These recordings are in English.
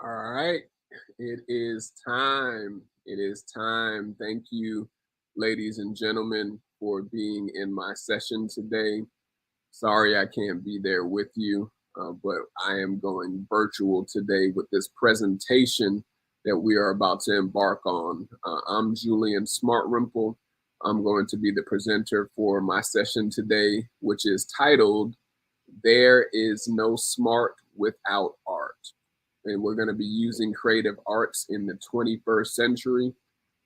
All right, it is time. It is time. Thank you, ladies and gentlemen, for being in my session today. Sorry I can't be there with you, but I am going virtual today with this presentation that we are about to embark on. I'm Julian Smartrimple. I'm going to be the presenter for my session today, which is titled, There is No Smart Without Art. And we're going to be using creative arts in the 21st century.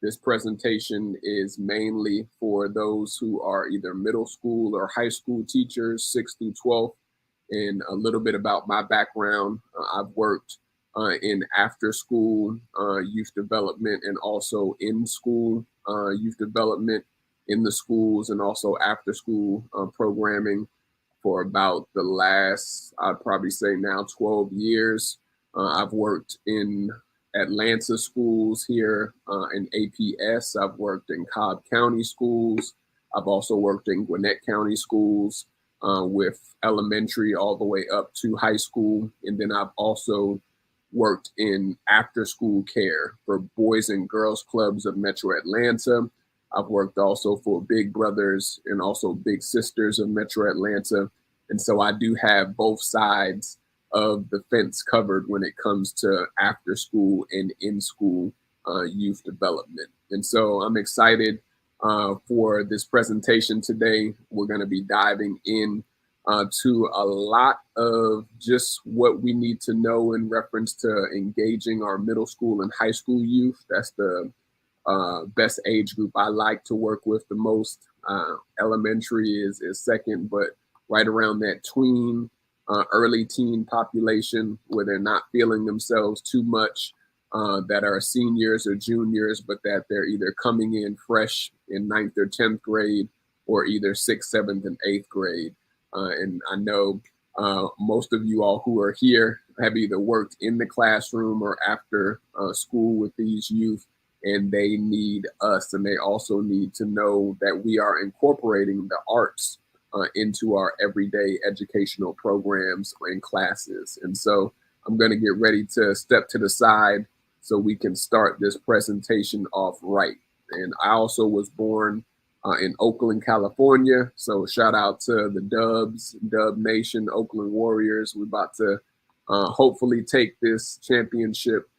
This presentation is mainly for those who are either middle school or high school teachers, 6th through 12th, and a little bit about my background. I've worked in after school youth development and also in school youth development in the schools and also after school programming for about the last, I'd probably say now 12 years. I've worked in Atlanta schools here in APS. I've worked in Cobb County schools. I've also worked in Gwinnett County schools with elementary all the way up to high school. And then I've also worked in after school care for Boys and Girls Clubs of Metro Atlanta. I've worked also for Big Brothers and also Big Sisters of Metro Atlanta. And so I do have both sides of the fence covered when it comes to after school and in school youth development. And so I'm excited for this presentation today. We're going to be diving in to a lot of just what we need to know in reference to engaging our middle school and high school youth. That's the best age group I like to work with the most. Elementary is second, but right around that tween, early teen population where they're not feeling themselves too much, that are seniors or juniors, but that they're either coming in fresh in 9th or 10th grade or either 6th, 7th, and 8th grade. And I know most of you all who are here have either worked in the classroom or after school with these youth, and they need us, and they also need to know that we are incorporating the arts into our everyday educational programs and classes. And so I'm going to get ready to step to the side so we can start this presentation off right. And I also was born in Oakland, California. So shout out to the Dubs, Dub Nation, Oakland Warriors. We're about to hopefully take this championship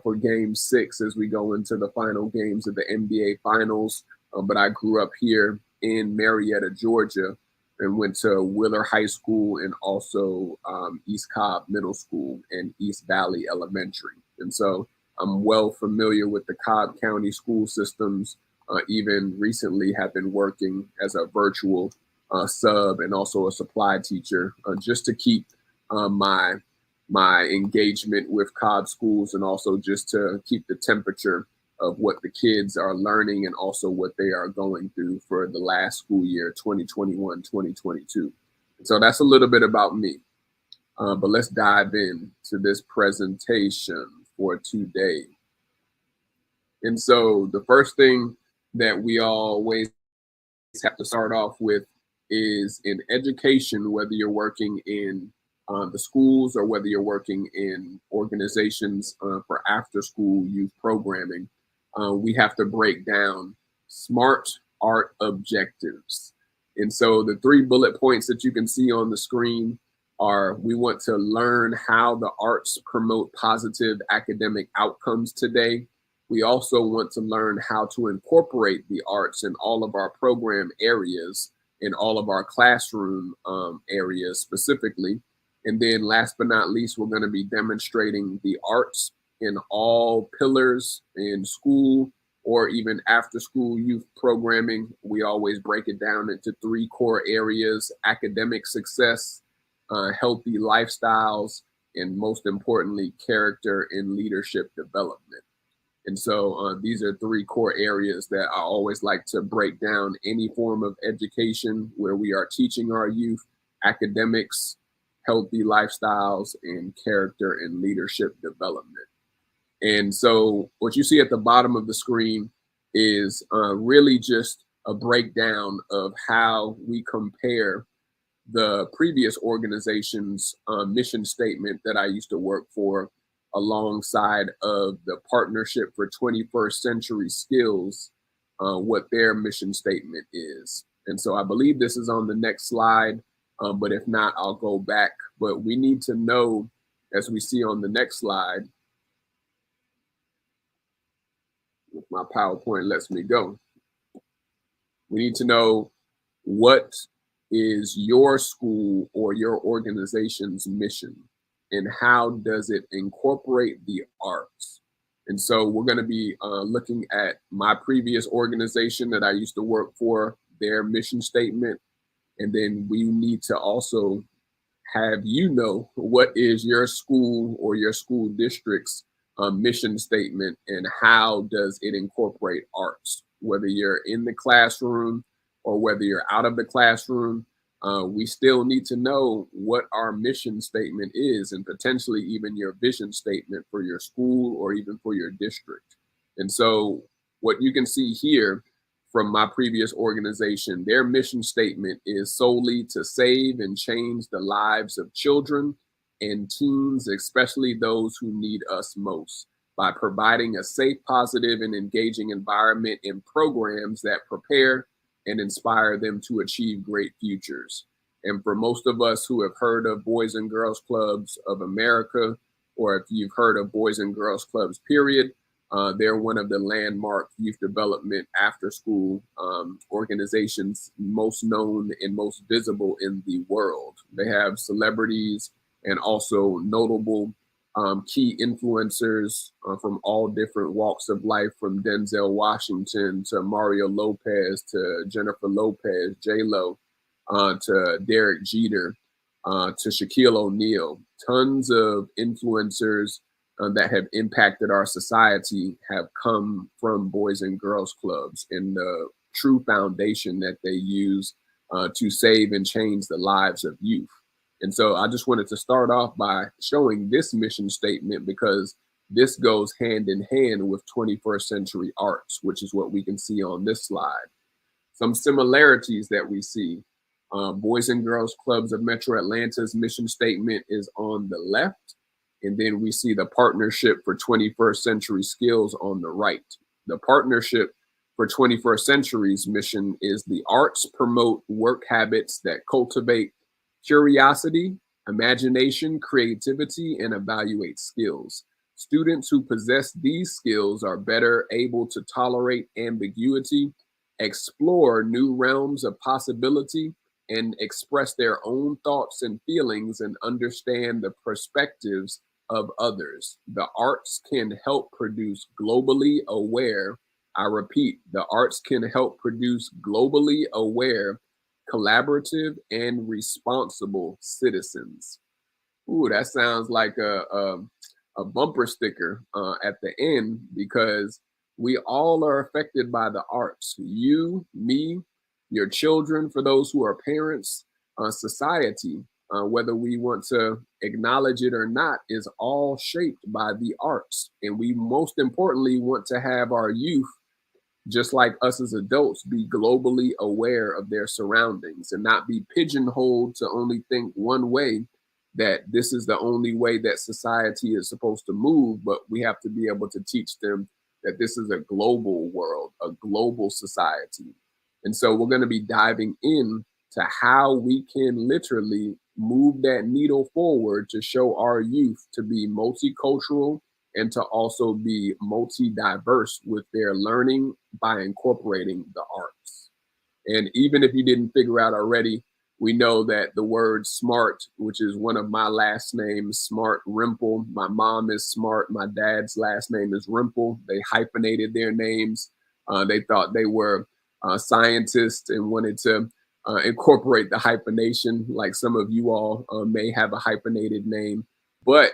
for Game 6 as we go into the final games of the NBA Finals. But I grew up here in Marietta, Georgia, and went to Wheeler High School and also East Cobb Middle School and East Valley Elementary. And so I'm well familiar with the Cobb County school systems, even recently have been working as a virtual sub and also a supply teacher just to keep my engagement with Cobb schools and also just to keep the temperature of what the kids are learning and also what they are going through for the last school year, 2021, 2022. So that's a little bit about me. But let's dive in to this presentation for today. And so the first thing that we always have to start off with is in education, whether you're working in the schools or whether you're working in organizations for after school youth programming, we have to break down SMART art objectives. And so the 3 bullet points that you can see on the screen are: we want to learn how the arts promote positive academic outcomes today. We also want to learn how to incorporate the arts in all of our program areas, in all of our classroom areas specifically. And then last but not least, we're going to be demonstrating the arts in all pillars in school or even after school youth programming. We always break it down into 3 core areas: academic success, healthy lifestyles, and most importantly, character and leadership development. And so these are 3 core areas that I always like to break down any form of education where we are teaching our youth: academics, healthy lifestyles, and character and leadership development. And so what you see at the bottom of the screen is really just a breakdown of how we compare the previous organization's mission statement that I used to work for alongside of the Partnership for 21st Century Skills, what their mission statement is. And so I believe this is on the next slide, but if not, I'll go back. But we need to know, as we see on the next slide, if my PowerPoint lets me go, we need to know what is your school or your organization's mission and how does it incorporate the arts. And so we're going to be looking at my previous organization that I used to work for, their mission statement. And then we need to also have you know what is your school or your school district's mission statement and how does it incorporate arts, whether you're in the classroom or whether you're out of the classroom. We still need to know what our mission statement is and potentially even your vision statement for your school or even for your district. And so what you can see here from my previous organization, their mission statement is solely to save and change the lives of children and teens, especially those who need us most, by providing a safe, positive, and engaging environment and programs that prepare and inspire them to achieve great futures. And for most of us who have heard of Boys and Girls Clubs of America, or if you've heard of Boys and Girls Clubs, period, they're one of the landmark youth development after school organizations most known and most visible in the world. They have celebrities and also notable key influencers from all different walks of life, from Denzel Washington to Mario Lopez to Jennifer Lopez, J-Lo, to Derek Jeter, to Shaquille O'Neal. Tons of influencers that have impacted our society have come from Boys and Girls Clubs and the true foundation that they use to save and change the lives of youth. And so I just wanted to start off by showing this mission statement because this goes hand in hand with 21st century arts, which is what we can see on this slide. Some similarities that we see. Boys and Girls Clubs of Metro Atlanta's mission statement is on the left. And then we see the Partnership for 21st Century Skills on the right. The Partnership for 21st Century's mission is the arts promote work habits that cultivate curiosity, imagination, creativity, and evaluate skills. Students who possess these skills are better able to tolerate ambiguity, explore new realms of possibility, and express their own thoughts and feelings and understand the perspectives of others. The arts can help produce globally aware, I repeat, the arts can help produce globally aware, collaborative, and responsible citizens. Ooh, that sounds like a bumper sticker at the end, because we all are affected by the arts. You, me, your children, for those who are parents, society, whether we want to acknowledge it or not, is all shaped by the arts. And we most importantly want to have our youth, just like us as adults, be globally aware of their surroundings and not be pigeonholed to only think one way, that this is the only way that society is supposed to move. But we have to be able to teach them that this is a global world, a global society. And so we're going to be diving in to how we can literally move that needle forward to show our youth to be multicultural and to also be multi-diverse with their learning by incorporating the arts. And even if you didn't figure out already, we know that the word smart, which is one of my last names, Smart Rimple. My mom is Smart. My dad's last name is Rimple. They hyphenated their names. They thought they were scientists and wanted to incorporate the hyphenation, like some of you all may have a hyphenated name. But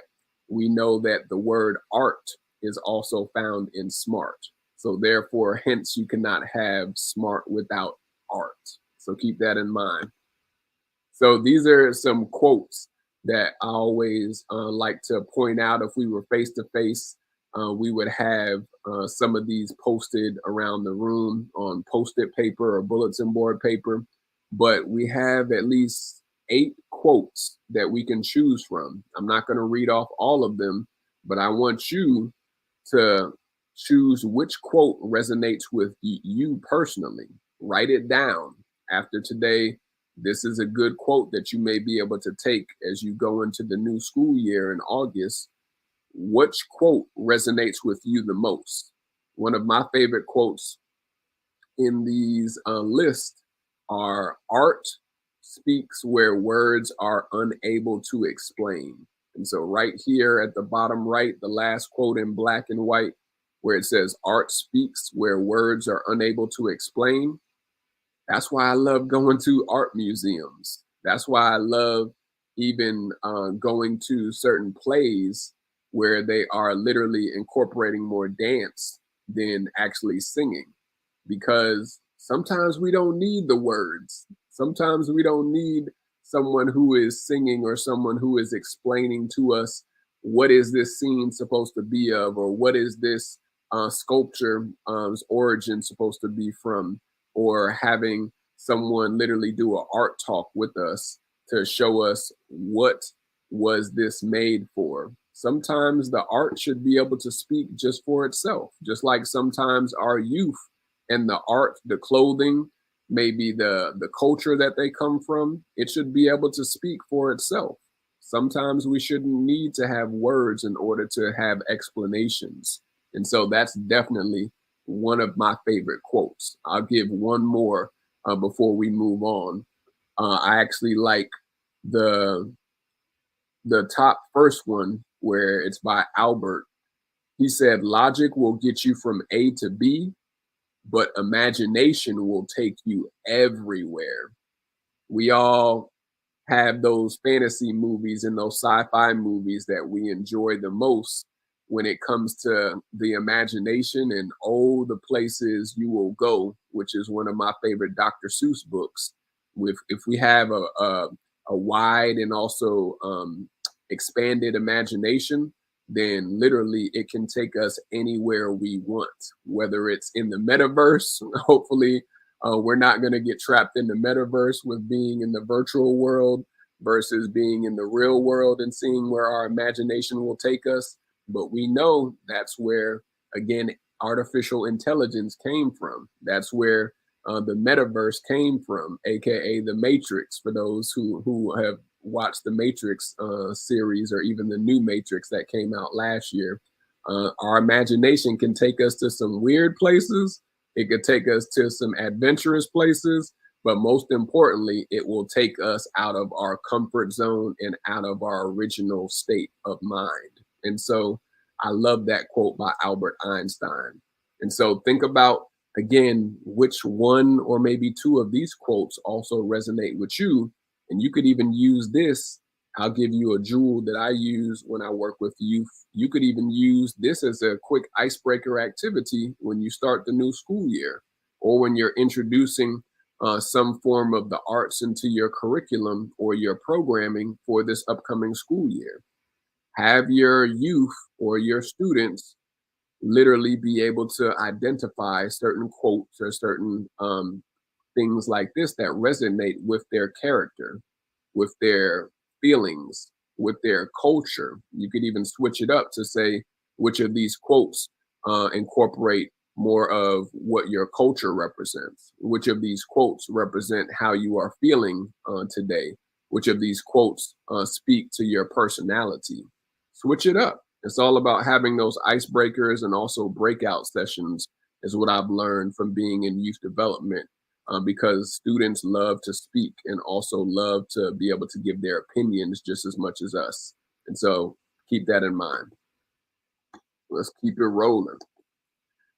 we know that the word art is also found in smart. So therefore, hence you cannot have smart without art. So keep that in mind. So these are some quotes that I always like to point out. If we were face to face, we would have some of these posted around the room on post-it paper or bulletin board paper. But we have at least 8 quotes that we can choose from. I'm not going to read off all of them, but I want you to choose which quote resonates with you personally. Write it down. After today, this is a good quote that you may be able to take as you go into the new school year in August. Which quote resonates with you the most? One of my favorite quotes in these lists are: art speaks where words are unable to explain. And so, right here at the bottom right, the last quote in black and white, where it says, art speaks where words are unable to explain. That's why I love going to art museums. That's why I love even going to certain plays where they are literally incorporating more dance than actually singing, because sometimes we don't need the words. Sometimes we don't need someone who is singing or someone who is explaining to us what is this scene supposed to be of, or what is this sculpture's origin supposed to be from, or having someone literally do an art talk with us to show us what was this made for. Sometimes the art should be able to speak just for itself, just like sometimes our youth and the art, the clothing, maybe the culture that they come from, it should be able to speak for itself. Sometimes we shouldn't need to have words in order to have explanations. And so that's definitely one of my favorite quotes. I'll give one more before we move on. I actually like the the top first one, where it's by Albert. He said, "Logic will get you from A to B, but imagination will take you everywhere." We all have those fantasy movies and those sci-fi movies that we enjoy the most when it comes to the imagination, and oh, the places you will go, which is one of my favorite Dr. Seuss books. With if we have a wide and also expanded imagination, then literally it can take us anywhere we want, whether it's in the metaverse. Hopefully, we're not going to get trapped in the metaverse with being in the virtual world versus being in the real world and seeing where our imagination will take us. But we know that's where, again, artificial intelligence came from. That's where the metaverse came from, aka the Matrix. For those who have watched the Matrix series, or even the new Matrix that came out last year, our imagination can take us to some weird places. It could take us to some adventurous places, but most importantly, it will take us out of our comfort zone and out of our original state of mind. And so I love that quote by Albert Einstein. And so think about, again, which one or maybe two of these quotes also resonate with you. And you could even use this. I'll give you a jewel that I use when I work with youth. You could even use this as a quick icebreaker activity when you start the new school year, or when you're introducing some form of the arts into your curriculum or your programming for this upcoming school year. Have your youth or your students literally be able to identify certain quotes or certain things like this that resonate with their character, with their feelings, with their culture. You could even switch it up to say which of these quotes incorporate more of what your culture represents, which of these quotes represent how you are feeling today, which of these quotes speak to your personality. Switch it up. It's all about having those icebreakers and also breakout sessions, is what I've learned from being in youth development, because students love to speak and also love to be able to give their opinions just as much as us. And so keep that in mind. Let's keep it rolling.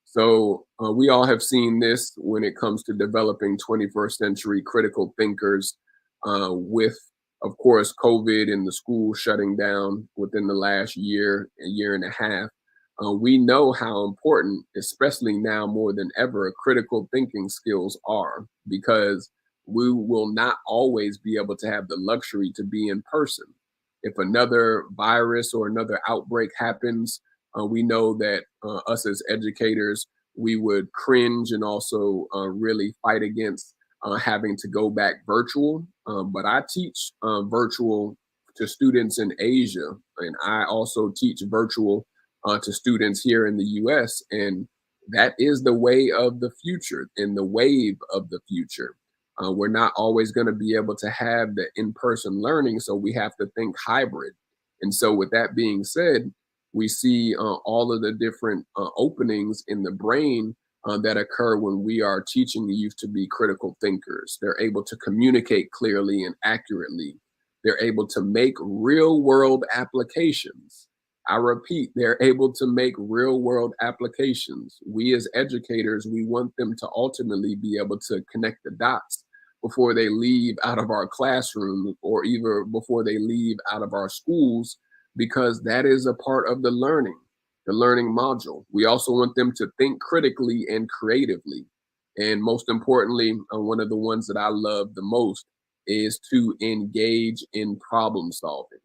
So we all have seen this when it comes to developing 21st century critical thinkers, with, of course, COVID and the school shutting down within the last year, a year and a half. We know how important, especially now more than ever, critical thinking skills are, because we will not always be able to have the luxury to be in person. If another virus or another outbreak happens, we know that us as educators, we would cringe and also really fight against having to go back virtual. But I teach virtual to students in Asia, and I also teach virtual to students here in the US. And that is the way of the future and the wave of the future. We're not always going to be able to have the in person learning, so we have to think hybrid. And so, with that being said, we see all of the different openings in the brain that occur when we are teaching the youth to be critical thinkers. They're able to communicate clearly and accurately. They're able to make real world applications. I repeat, they're able to make real world applications. We as educators, we want them to ultimately be able to connect the dots before they leave out of our classroom or even before they leave out of our schools, because that is a part of the learning module. We also want them to think critically and creatively. And most importantly, one of the ones that I love the most is to engage in problem solving.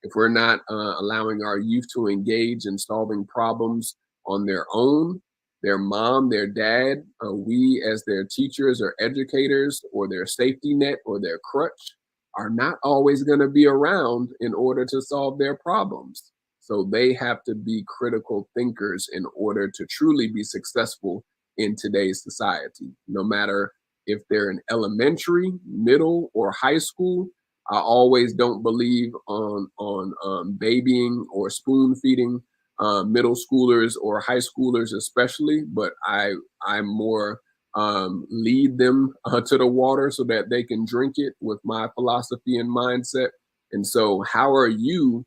If we're not allowing our youth to engage in solving problems on their own, their mom, their dad, we as their teachers or educators or their safety net or their crutch are not always going to be around in order to solve their problems. So they have to be critical thinkers in order to truly be successful in today's society, no matter if they're in elementary, middle, or high school. I always don't believe on babying or spoon feeding middle schoolers or high schoolers, especially. But I more lead them to the water so that they can drink it with my philosophy and mindset. And so, how are you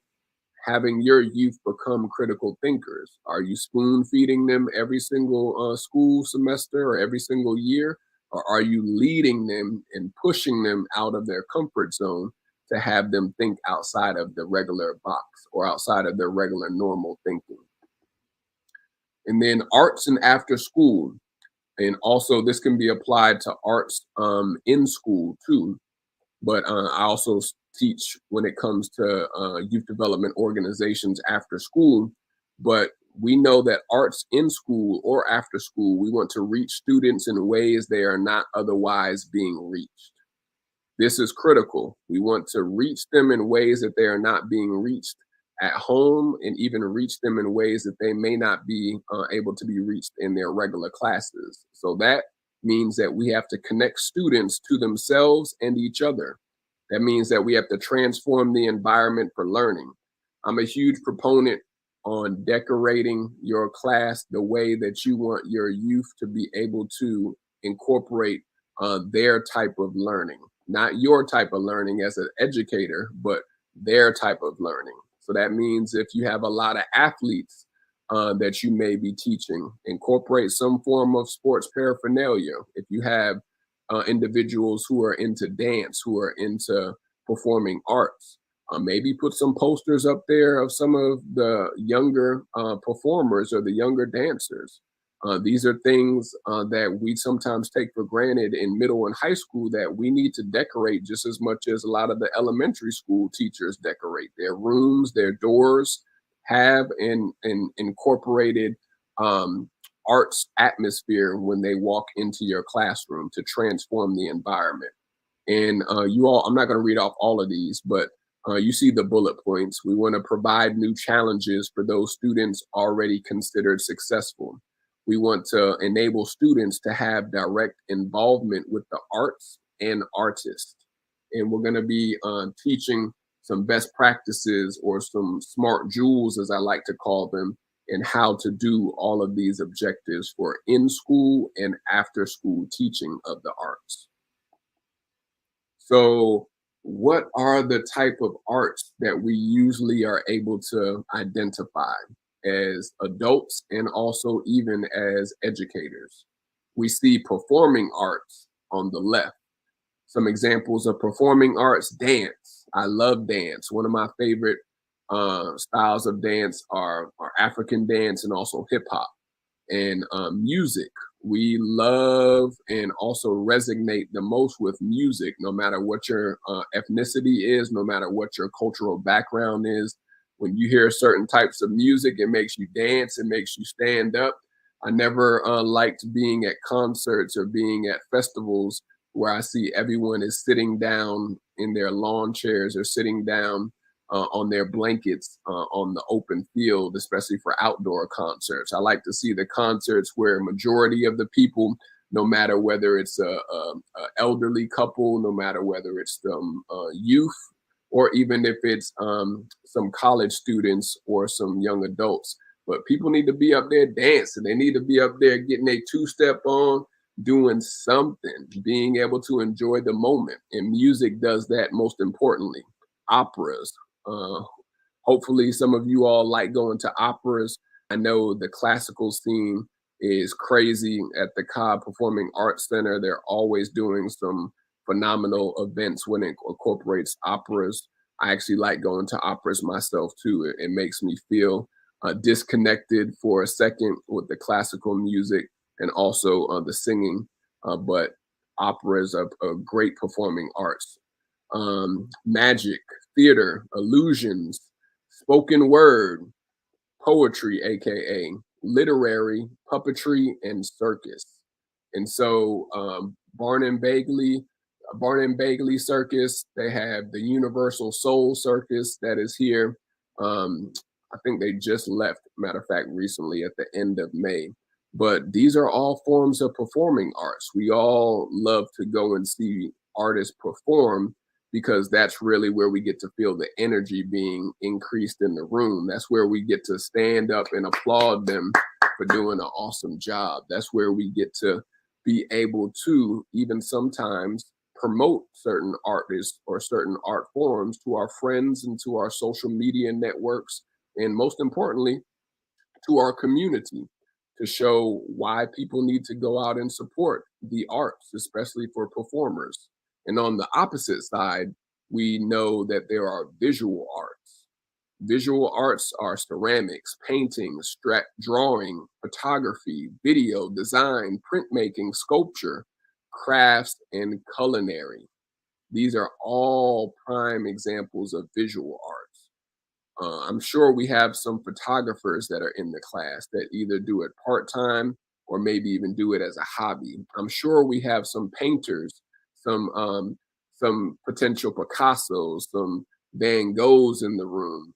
having your youth become critical thinkers? Are you spoon feeding them every single school semester or every single year? Or are you leading them and pushing them out of their comfort zone to have them think outside of the regular box or outside of their regular normal thinking? And then arts and after school. And also, this can be applied to arts in school too. But I also teach when it comes to youth development organizations after school. But we know that arts in school or after school, we want to reach students in ways they are not otherwise being reached. This is critical. We want to reach them in ways that they are not being reached at home, and even reach them in ways that they may not be able to be reached in their regular classes. So that means that we have to connect students to themselves and each other. That means that we have to transform the environment for learning. I'm a huge proponent on decorating your class the way that you want your youth to be able to incorporate their type of learning, not your type of learning as an educator, but their type of learning. So that means if you have a lot of athletes that you may be teaching, incorporate some form of sports paraphernalia. If you have individuals who are into dance, who are into performing arts, maybe put some posters up there of some of the younger performers or the younger dancers. These are things that we sometimes take for granted in middle and high school that we need to decorate just as much as a lot of the elementary school teachers decorate their rooms, their doors, have incorporated arts atmosphere when they walk into your classroom to transform the environment. And you all, I'm not going to read off all of these, but you see the bullet points. We want to provide new challenges for those students already considered successful. We want to enable students to have direct involvement with the arts and artists. And we're going to be teaching some best practices or some smart jewels, as I like to call them, in how to do all of these objectives for in school and after school teaching of the arts. So, what are the type of arts that we usually are able to identify as adults and also even as educators? We see performing arts on the left. Some examples of performing arts: dance. I love dance. One of my favorite styles of dance are African dance and also hip hop. And music. We love and also resonate the most with music, no matter what your ethnicity is, no matter what your cultural background is. When you hear certain types of music, it makes you dance, it makes you stand up. I never liked being at concerts or being at festivals where I see everyone is sitting down in their lawn chairs or sitting down on their blankets on the open field, especially for outdoor concerts. I like to see the concerts where majority of the people, no matter whether it's a elderly couple, no matter whether it's some youth, or even if it's some college students or some young adults. But people need to be up there dancing. They need to be up there getting a two-step on, doing something, being able to enjoy the moment. And music does that most importantly. Operas. Uh, Hopefully, some of you all like going to operas. I know the classical scene is crazy at the Cobb Performing Arts Center. They're always doing some phenomenal events when it incorporates operas. I actually like going to operas myself too. It makes me feel disconnected for a second with the classical music and also the singing. But operas are great performing arts. Magic, theater, illusions, spoken word, poetry, aka literary, puppetry, and circus. And so Barn and Bagley Circus, they have the Universal Soul Circus that is here. Um, I think they just left, matter of fact, recently at the end of May. But these are all forms of performing arts. We all love to go and see artists perform because that's really where we get to feel the energy being increased in the room. That's where we get to stand up and applaud them for doing an awesome job. That's where we get to be able to even sometimes promote certain artists or certain art forms to our friends and to our social media networks, and most importantly, to our community to show why people need to go out and support the arts, especially for performers. And on the opposite side, we know that there are visual arts. Visual arts are ceramics, painting, drawing, photography, video, design, printmaking, sculpture, crafts, and culinary. These are all prime examples of visual arts. I'm sure we have some photographers that are in the class that either do it part-time or maybe even do it as a hobby. I'm sure we have some painters, some potential Picassos, some Van Goghs in the room.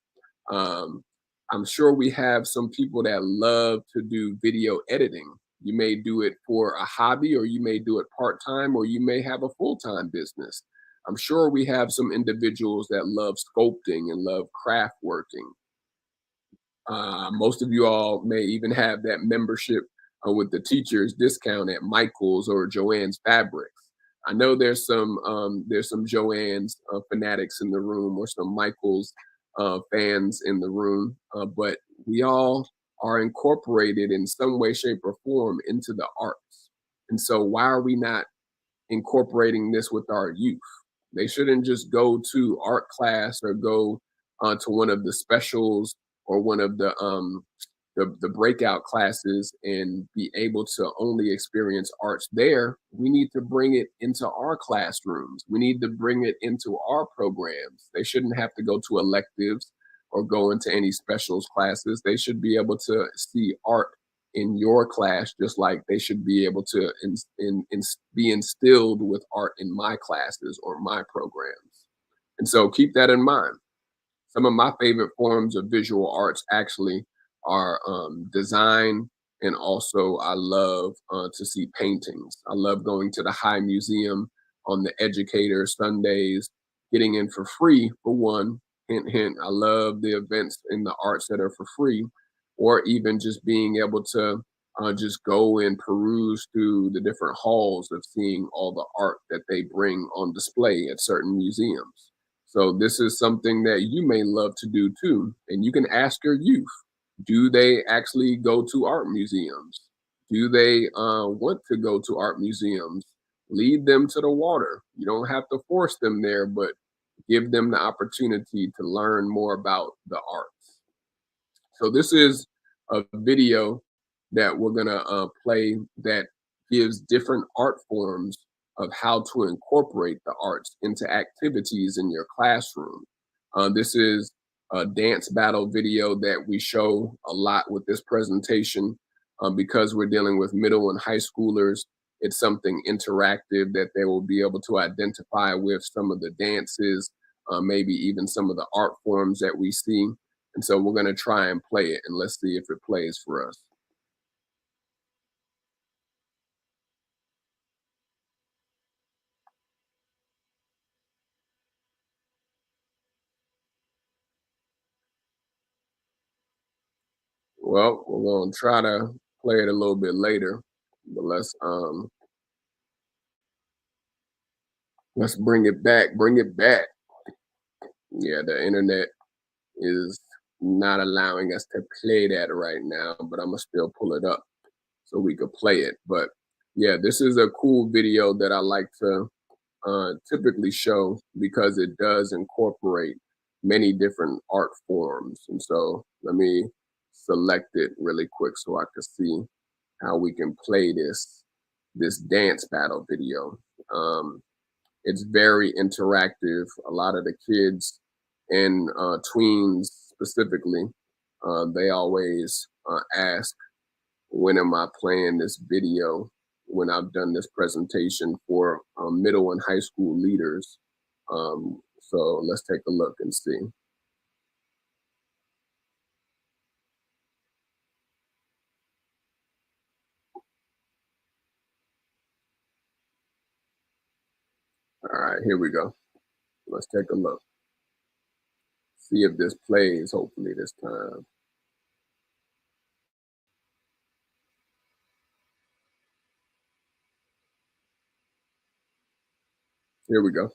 Um, I'm sure we have some people that love to do video editing. You may do it for a hobby, or you may do it part-time, or you may have a full-time business. I'm sure we have some individuals that love sculpting and love craft working. Most of you all may even have that membership with the teachers discount at Michael's or Joann's Fabrics. I know there's some Joann's fanatics in the room or some Michael's fans in the room, but we all are incorporated in some way, shape, or form into the arts. And so, why are we not incorporating this with our youth? They shouldn't just go to art class or go to one of the specials or one of the breakout classes and be able to only experience arts there. We need to bring it into our classrooms. We need to bring it into our programs. They shouldn't have to go to electives or go into any specials classes. They should be able to see art in your class, just like they should be able to be instilled with art in my classes or my programs. And so keep that in mind. Some of my favorite forms of visual arts actually are design, and also I love to see paintings. I love going to the High Museum on the Educator Sundays, getting in for free for one. Hint, hint. I love the events in the arts that are for free, or even just being able to just go and peruse through the different halls of seeing all the art that they bring on display at certain museums. So this is something that you may love to do too. And you can ask your youth, do they actually go to art museums? Do they want to go to art museums? Lead them to the water. You don't have to force them there, but give them the opportunity to learn more about the arts. So this is a video that we're gonna play that gives different art forms of how to incorporate the arts into activities in your classroom. This is a dance battle video that we show a lot with this presentation because we're dealing with middle and high schoolers. It's something interactive that they will be able to identify with some of the dances, maybe even some of the art forms that we see. And so we're going to try and play it, and let's see if it plays for us. Well, we're going to try to play it a little bit later, but let's bring it back. Bring it back. Yeah, the internet is not allowing us to play that right now, but I'm gonna still pull it up so we could play it. But yeah, this is a cool video that I like to typically show because it does incorporate many different art forms. And so let me select it really quick so I can see how we can play this dance battle video. It's very interactive. A lot of the kids and tweens specifically, they always ask, when am I playing this video? When I've done this presentation for middle and high school leaders. So let's take a look and see. All right, here we go. Let's take a look. See if this plays, hopefully this time. Here we go.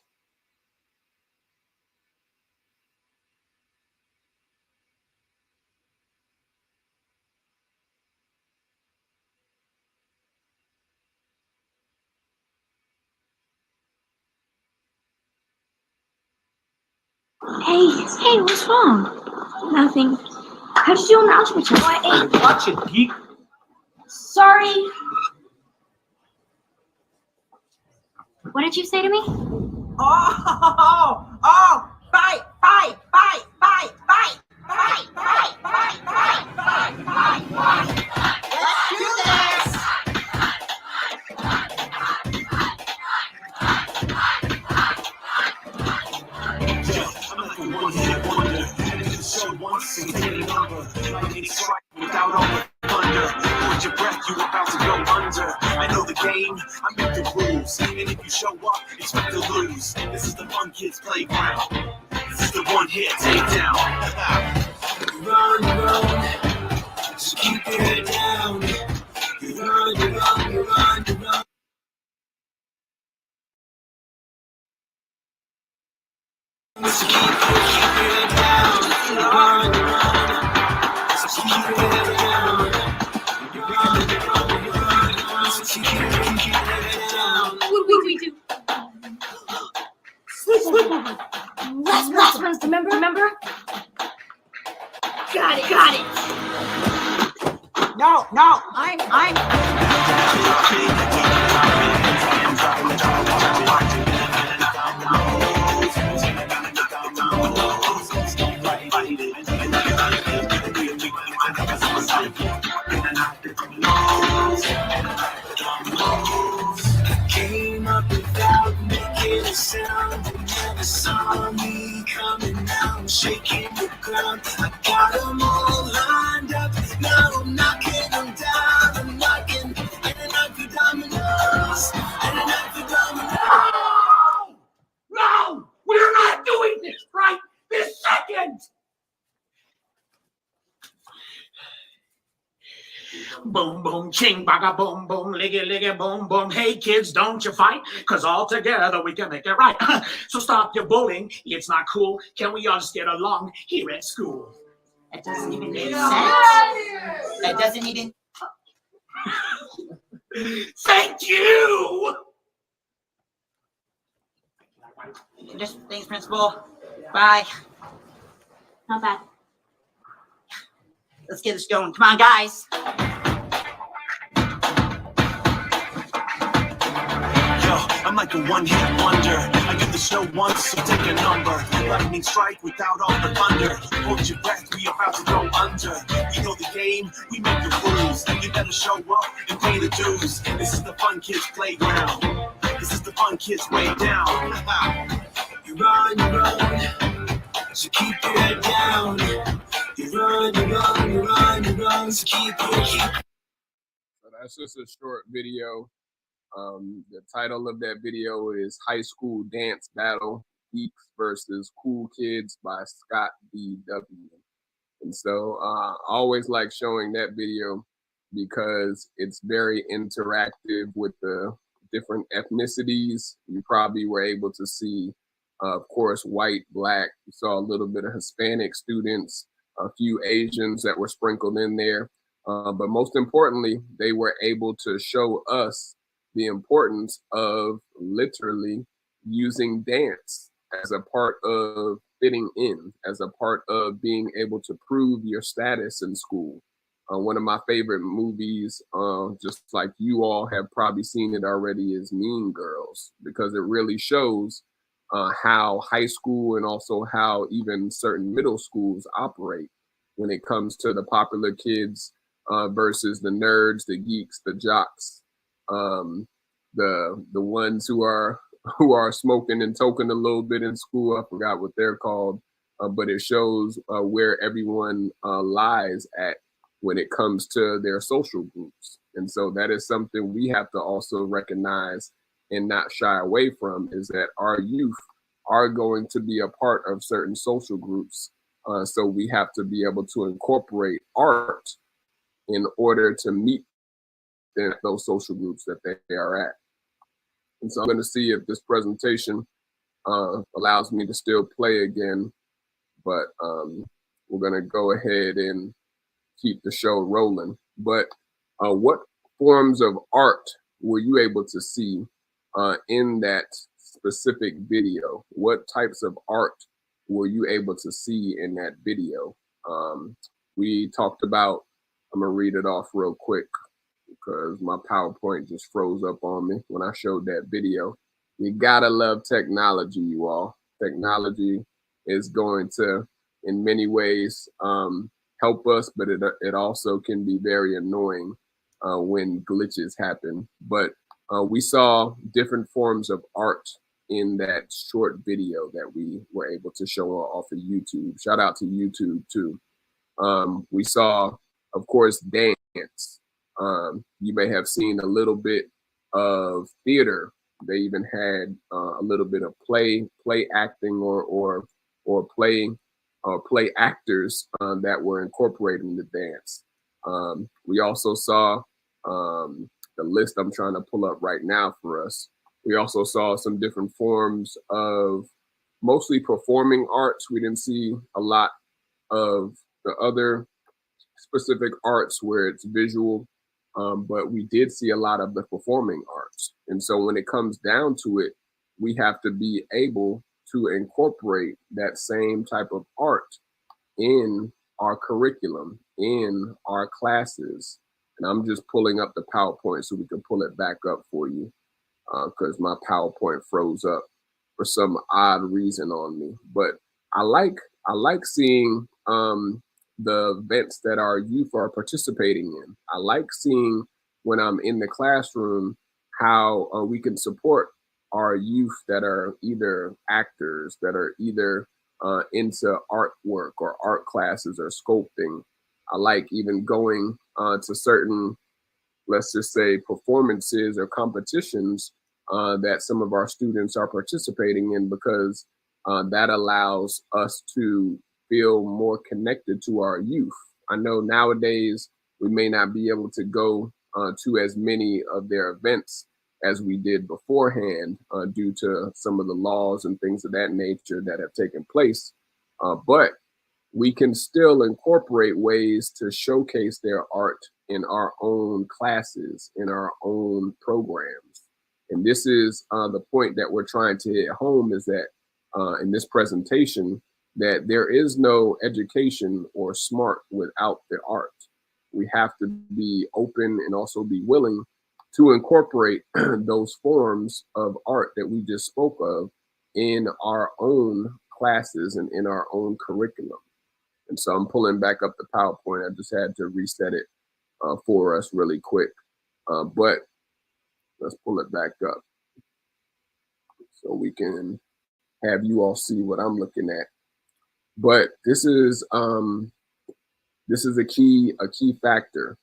Hey, what's wrong? Nothing. How did you do on the algebra test? Hey, watch it, geek. Sorry. What did you say to me? Fight. Let's do this. I'm like a one-hit wonder. I do the show once and take a number. Lightning strike without all the thunder. Hold your breath, you about to go under. I know the game, I make the rules. And if you show up, expect to lose. This is the fun kids playground. This is the one-hit takedown. Run, just keep your head down. You run. So keep your head down. Run. So keep your head down. Run. So keep your head down. What do we do? Sleepover. Last one's remember? Got it. No, I'm. Came up without making a sound. They never saw me coming out, shaking the ground. I got them all lined up. Now I'm knocking them down. I'm knocking in and out for dominoes. In and out for dominoes. No! We're not doing this right this second! Boom, boom, ching, baga, boom, boom, liggy, liggy, boom, boom. Hey, kids, don't you fight, because all together we can make it right. So stop your bullying. It's not cool. Can we all just get along here at school? That doesn't even make sense. That doesn't even... Thank you! Just thanks, Principal. Bye. Not bad. Let's get this going. Come on, guys. I'm like a one-hit wonder. I do the show once, so take a number. Lightning strike without all the thunder. Hold your breath, we about to go under. We know the game, we make the rules. You better show up and pay the dues. This is the fun kids playground. This is the fun kids way down. You run, so keep your head down. You run, so keep. So that's just a short video. The title of that video is High School Dance Battle, Geeks versus Cool Kids by Scott B.W. And so I always like showing that video because it's very interactive with the different ethnicities. You probably were able to see, of course, white, black. You saw a little bit of Hispanic students, a few Asians that were sprinkled in there. But most importantly, they were able to show us the importance of literally using dance as a part of fitting in, as a part of being able to prove your status in school. One of my favorite movies, just like you all have probably seen it already, is Mean Girls, because it really shows how high school and also how even certain middle schools operate when it comes to the popular kids versus the nerds, the geeks, the jocks, the ones who are smoking and toking a little bit in school. I forgot what they're called, but it shows where everyone lies at when it comes to their social groups. And so that is something we have to also recognize and not shy away from, is that our youth are going to be a part of certain social groups. So we have to be able to incorporate art in order to meet those social groups that they are at. And so I'm going to see if this presentation allows me to still play again, but we're going to go ahead and keep the show rolling. But what forms of art were you able to see in that specific video? What types of art were you able to see in that video? We talked about, I'm going to read it off real quick because my PowerPoint just froze up on me when I showed that video. You gotta love technology, you all. Technology is going to, in many ways, help us, but it also can be very annoying when glitches happen. But we saw different forms of art in that short video that we were able to show off of YouTube. Shout out to YouTube too. We saw, of course, dance. You may have seen a little bit of theater. They even had a little bit of play acting or play actors that were incorporating the dance. We also saw the list I'm trying to pull up right now for us. We also saw some different forms of mostly performing arts. We didn't see a lot of the other specific arts where it's visual, but we did see a lot of the performing arts. And so when it comes down to it, we have to be able to incorporate that same type of art in our curriculum, in our classes. And I'm just pulling up the PowerPoint so we can pull it back up for you, because my PowerPoint froze up for some odd reason on me. But I like seeing the events that our youth are participating in. I like seeing when I'm in the classroom how we can support our youth that are either actors, that are either into artwork or art classes or sculpting. I like even going to certain, let's just say, performances or competitions that some of our students are participating in, because that allows us to feel more connected to our youth. I know nowadays we may not be able to go to as many of their events as we did beforehand due to some of the laws and things of that nature that have taken place. But we can still incorporate ways to showcase their art in our own classes, in our own programs. And this is the point that we're trying to hit home, is that in this presentation, that there is no education or smart without the art. We have to be open and also be willing to incorporate those forms of art that we just spoke of in our own classes and in our own curriculum. And so I'm pulling back up the PowerPoint. I just had to reset it for us really quick. But let's pull it back up so we can have you all see what I'm looking at. But this is a key factor,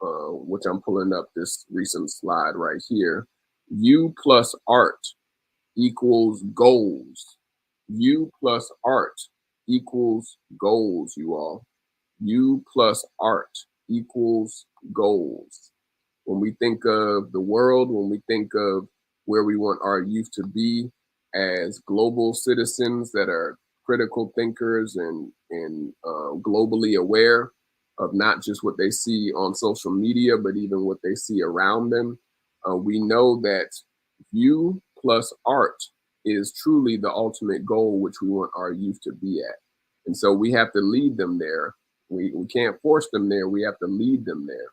which I'm pulling up this recent slide right here. U plus art equals goals. U plus art equals goals, you all. U plus art equals goals. When we think of the world, when we think of where we want our youth to be as global citizens that are critical thinkers and globally aware of not just what they see on social media, but even what they see around them, we know that you plus art is truly the ultimate goal which we want our youth to be at. And so we have to lead them there. We can't force them there. We have to lead them there.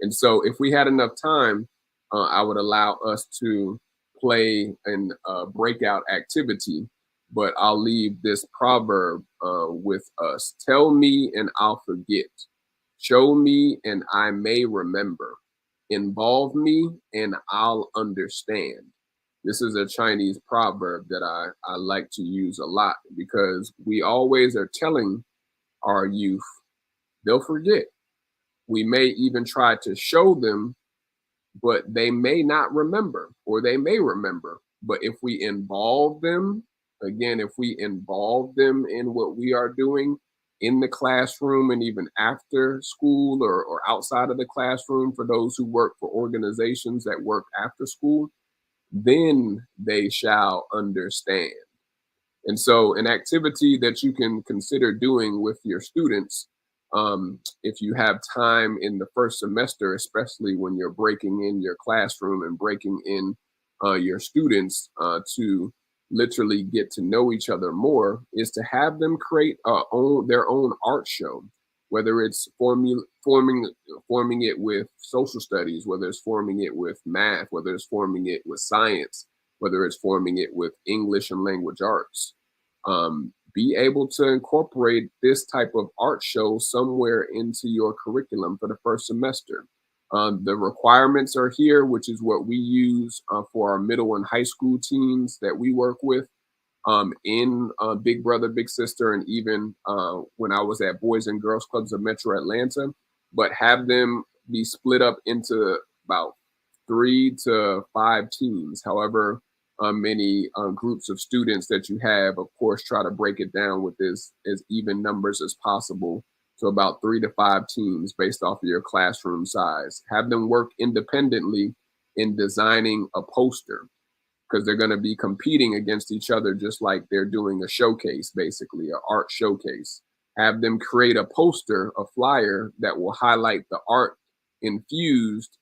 And so if we had enough time, I would allow us to play an breakout activity, but I'll leave this proverb with us. Tell me and I'll forget. Show me and I may remember. Involve me and I'll understand. This is a Chinese proverb that I like to use a lot because we always are telling our youth they'll forget. We may even try to show them, but they may not remember, or they may remember. But if we involve them, again, if we involve them in what we are doing in the classroom and even after school or outside of the classroom for those who work for organizations that work after school, then they shall understand. And so an activity that you can consider doing with your students, if you have time in the first semester, especially when you're breaking in your classroom and breaking in your students to literally get to know each other more, is to have them create their own art show, whether it's forming it with social studies, whether it's forming it with math, whether it's forming it with science, whether it's forming it with English and language arts. Be able to incorporate this type of art show somewhere into your curriculum for the first semester. The requirements are here, which is what we use for our middle and high school teens that we work with in Big Brother, Big Sister, and even when I was at Boys and Girls Clubs of Metro Atlanta, but have them be split up into about 3 to 5 teams, however many groups of students that you have. Of course, try to break it down with as even numbers as possible. So about 3 to 5 teams based off of your classroom size. Have them work independently in designing a poster, because they're going to be competing against each other just like they're doing a showcase, basically, an art showcase. Have them create a poster, a flyer that will highlight the art infused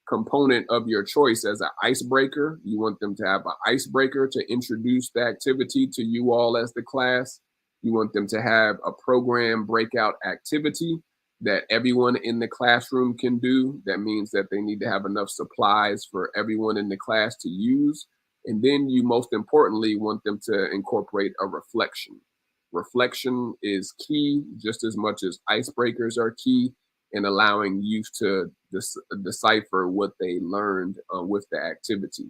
component of your choice as an icebreaker. You want them to have an icebreaker to introduce the activity to you all as the class. You want them to have a program breakout activity that everyone in the classroom can do. That means that they need to have enough supplies for everyone in the class to use. And then you most importantly want them to incorporate a reflection. Reflection is key just as much as icebreakers are key in allowing youth to decipher what they learned with the activity.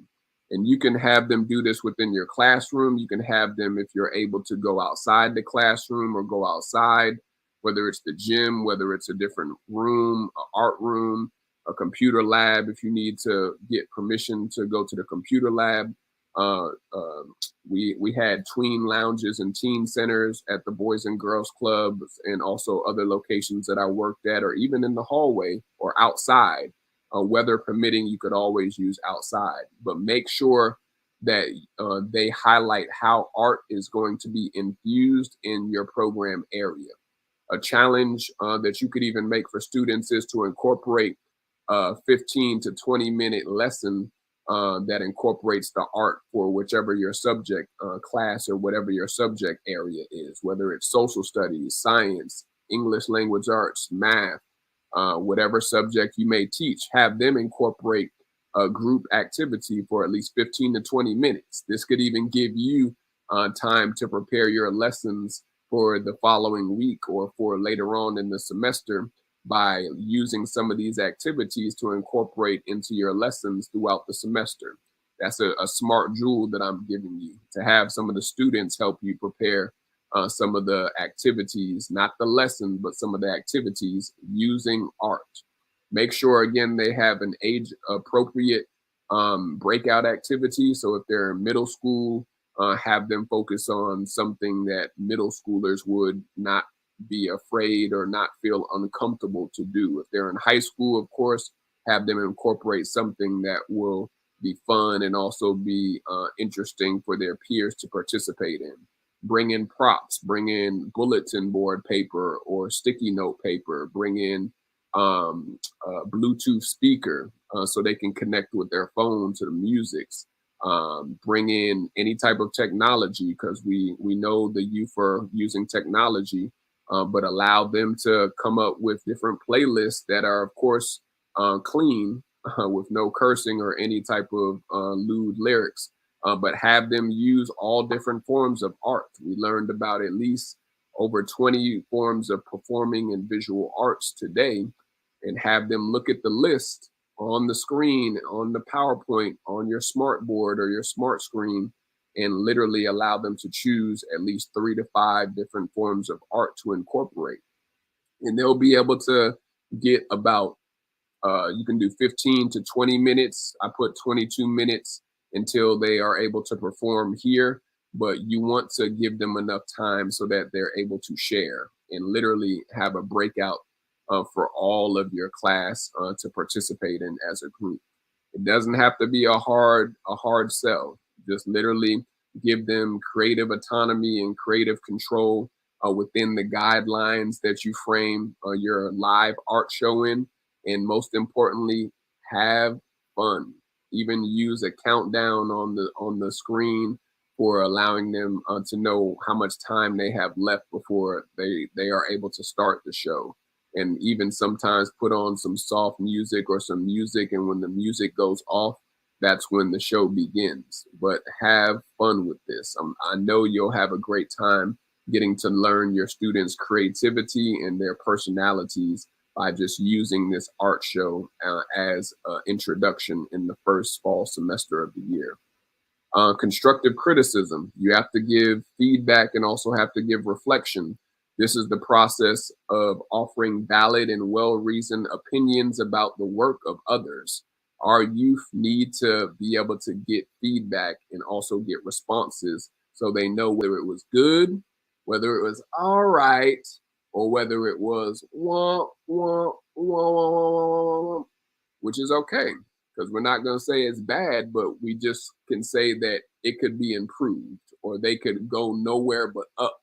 And you can have them do this within your classroom. You can have them, if you're able to go outside the classroom or go outside, whether it's the gym, whether it's a different room, an art room, a computer lab, if you need to get permission to go to the computer lab. We had tween lounges and teen centers at the Boys and Girls Clubs and also other locations that I worked at, or even in the hallway or outside. Weather permitting, you could always use outside, but make sure that they highlight how art is going to be infused in your program area. A challenge that you could even make for students is to incorporate a 15 to 20 minute lesson that incorporates the art for whichever your subject class or whatever your subject area is, whether it's social studies, science, English language arts, math, whatever subject you may teach. Have them incorporate a group activity for at least 15 to 20 minutes. This could even give you time to prepare your lessons for the following week or for later on in the semester by using some of these activities to incorporate into your lessons throughout the semester. That's a smart jewel that I'm giving you, to have some of the students help you prepare some of the activities, not the lesson, but some of the activities using art. Make sure, again, they have an age appropriate breakout activity. So if they're in middle school, have them focus on something that middle schoolers would not be afraid or not feel uncomfortable to do. If they're in high school, of course, have them incorporate something that will be fun and also be interesting for their peers to participate in. Bring in props, bring in bulletin board paper or sticky note paper, bring in a Bluetooth speaker so they can connect with their phone to the musics. Bring in any type of technology, because we know the youth are using technology, but allow them to come up with different playlists that are, of course, clean, with no cursing or any type of lewd lyrics, but have them use all different forms of art. We learned about at least over 20 forms of performing and visual arts today, and have them look at the list on the screen, on the PowerPoint, on your smart board or your smart screen, and literally allow them to choose at least 3 to 5 different forms of art to incorporate. And they'll be able to get about, you can do 15 to 20 minutes. I put 22 minutes until they are able to perform here, but you want to give them enough time so that they're able to share and literally have a breakout for all of your class to participate in as a group. It doesn't have to be a hard sell. Just literally give them creative autonomy and creative control within the guidelines that you frame your live art show in. And most importantly, have fun. Even use a countdown on the screen for allowing them to know how much time they have left before they are able to start the show. And even sometimes put on some soft music or some music, and when the music goes off, that's when the show begins. But have fun with this. I know you'll have a great time getting to learn your students' creativity and their personalities by just using this art show as an introduction in the first fall semester of the year. Constructive criticism. You have to give feedback and also have to give reflection. This is the process of offering valid and well-reasoned opinions about the work of others. Our youth need to be able to get feedback and also get responses so they know whether it was good, whether it was all right, or whether it was wah, wah, wah, wah, wah, wah, which is okay, because we're not going to say it's bad, but we just can say that it could be improved, or they could go nowhere but up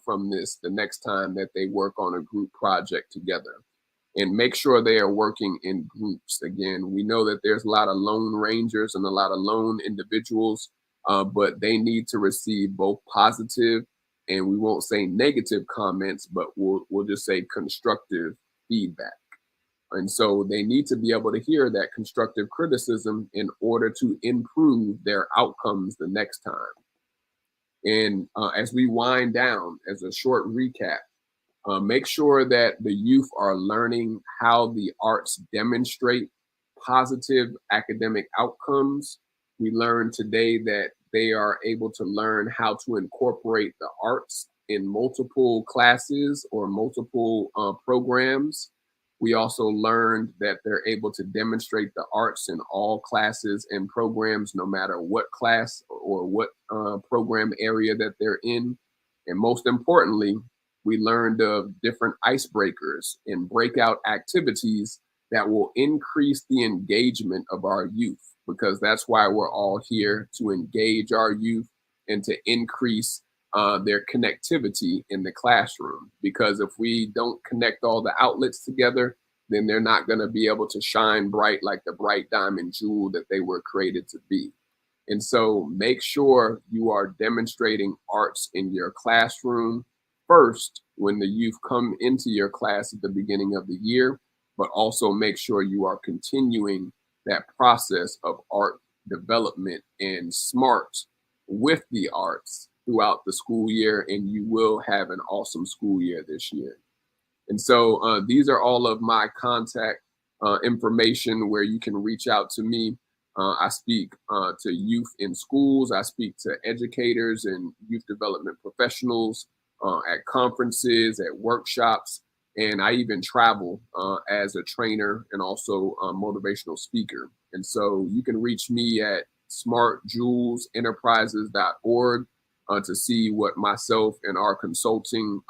from this the next time that they work on a group project together. And make sure they are working in groups. Again, we know that there's a lot of lone rangers and a lot of lone individuals, but they need to receive both positive, and we won't say negative comments, but we'll just say constructive feedback. And so they need to be able to hear that constructive criticism in order to improve their outcomes the next time. And as we wind down, as a short recap, make sure that the youth are learning how the arts demonstrate positive academic outcomes. We learned today that they are able to learn how to incorporate the arts in multiple classes or multiple programs. We also learned that they're able to demonstrate the arts in all classes and programs, no matter what class or what program area that they're in. And most importantly, we learned of different icebreakers and breakout activities that will increase the engagement of our youth, because that's why we're all here, to engage our youth and to increase their connectivity in the classroom. Because if we don't connect all the outlets together, then they're not going to be able to shine bright like the bright diamond jewel that they were created to be. And so make sure you are demonstrating arts in your classroom first when the youth come into your class at the beginning of the year, but also make sure you are continuing that process of art development and smart with the arts throughout the school year, and you will have an awesome school year this year. And so these are all of my contact information where you can reach out to me I speak to youth in schools. I speak to educators and youth development professionals at conferences, at workshops, and I even travel as a trainer and also a motivational speaker. And so you can reach me at smartjulesenterprises.org to see what myself and our consulting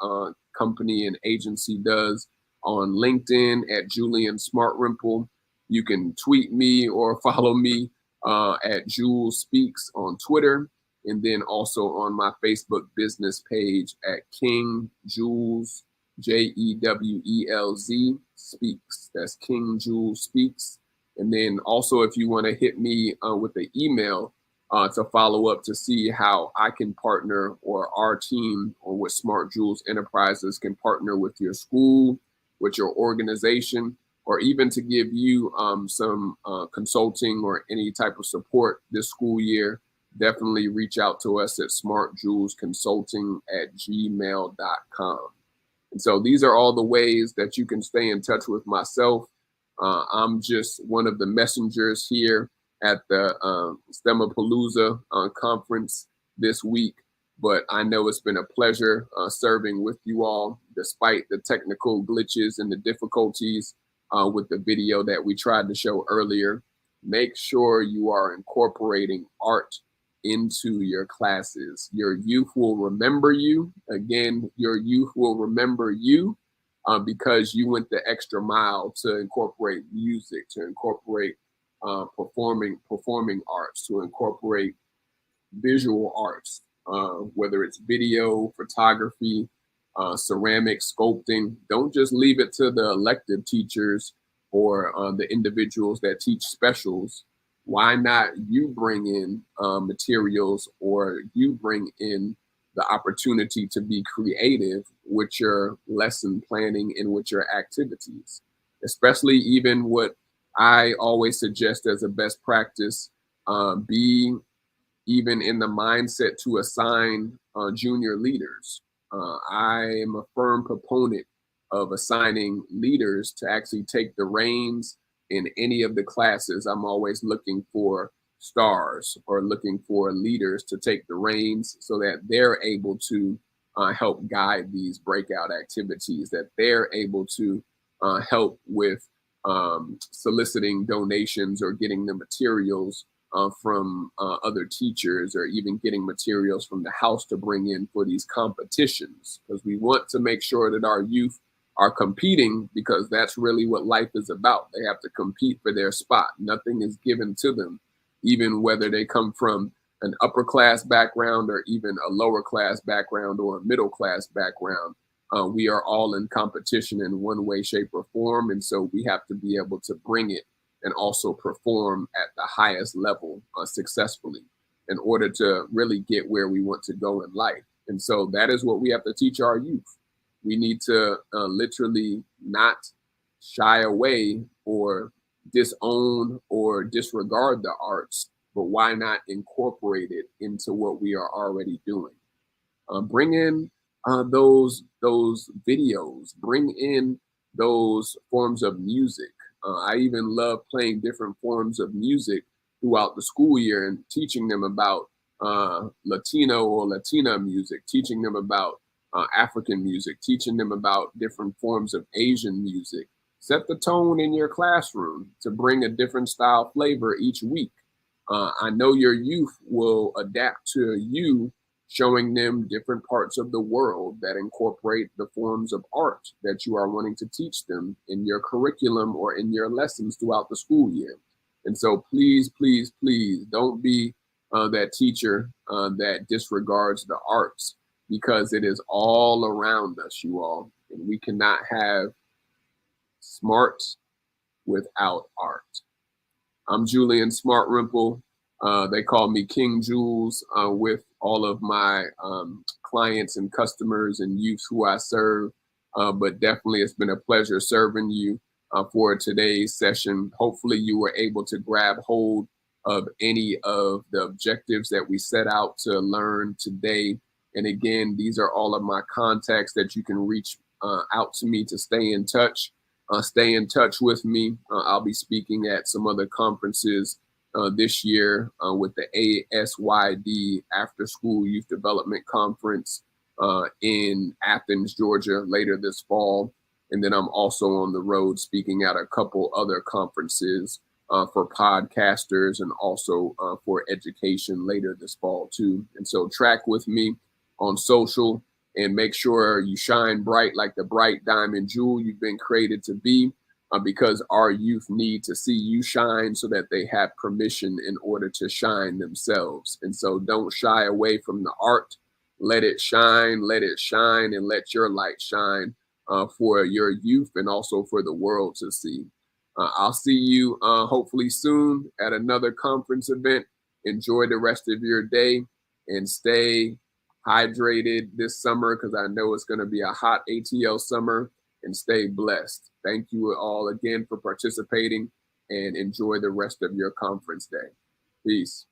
company and agency does. On LinkedIn at Julian Smartrimple. You can tweet me or follow me at Jules Speaks on Twitter, and then also on my Facebook business page at King Jules, Jewelz Speaks. That's King Jules Speaks. And then also, if you want to hit me with the email to follow up to see how I can partner, or our team or with Smart Jules Enterprises can partner with your school, with your organization, or even to give you some consulting or any type of support this school year, definitely reach out to us at smartjulesconsulting@gmail.com. And so these are all the ways that you can stay in touch with myself. I'm just one of the messengers here at the Stemapalooza conference this week. But I know it's been a pleasure serving with you all, despite the technical glitches and the difficulties with the video that we tried to show earlier. Make sure you are incorporating art into your classes. Your youth will remember you. Again, your youth will remember you because you went the extra mile to incorporate music, to incorporate performing arts, to incorporate visual arts, whether it's video, photography, ceramic, sculpting. Don't just leave it to the elective teachers or the individuals that teach specials. Why not you bring in materials, or you bring in the opportunity to be creative with your lesson planning and with your activities, especially even what I always suggest as a best practice, be even in the mindset to assign junior leaders. I am a firm proponent of assigning leaders to actually take the reins in any of the classes. I'm always looking for stars or looking for leaders to take the reins so that they're able to help guide these breakout activities, that they're able to help with soliciting donations or getting the materials from other teachers, or even getting materials from the house to bring in for these competitions, because we want to make sure that our youth are competing, because that's really what life is about. They have to compete for their spot. Nothing is given to them, even whether they come from an upper class background or even a lower class background or a middle class background. We are all in competition in one way, shape, or form. And so we have to be able to bring it and also perform at the highest level successfully in order to really get where we want to go in life. And so that is what we have to teach our youth. We need to literally not shy away or disown or disregard the arts, but why not incorporate it into what we are already doing? Bring in those videos, bring in those forms of music. I even love playing different forms of music throughout the school year and teaching them about Latino or Latina music, teaching them about African music, teaching them about different forms of Asian music. Set the tone in your classroom to bring a different style flavor each week. I know your youth will adapt to you showing them different parts of the world that incorporate the forms of art that you are wanting to teach them in your curriculum or in your lessons throughout the school year. And so please, please, please don't be that teacher that disregards the arts, because it is all around us, you all. And we cannot have smart without art. I'm Julian Smartrimple. They call me King Jules with all of my clients and customers and youth who I serve. But definitely it's been a pleasure serving you for today's session. Hopefully you were able to grab hold of any of the objectives that we set out to learn today. And again, these are all of my contacts that you can reach out to me to stay in touch. Stay in touch with me. I'll be speaking at some other conferences this year with the ASYD After School Youth Development Conference in Athens, Georgia, later this fall. And then I'm also on the road speaking at a couple other conferences for podcasters and also for education later this fall too. And so track with me on social and make sure you shine bright like the bright diamond jewel you've been created to be, because our youth need to see you shine so that they have permission in order to shine themselves. And so don't shy away from the art. Let it shine, and let your light shine for your youth and also for the world to see. I'll see you hopefully soon at another conference event. Enjoy the rest of your day and stay hydrated this summer, because I know it's going to be a hot ATL summer, and stay blessed. Thank you all again for participating, and enjoy the rest of your conference day. Peace.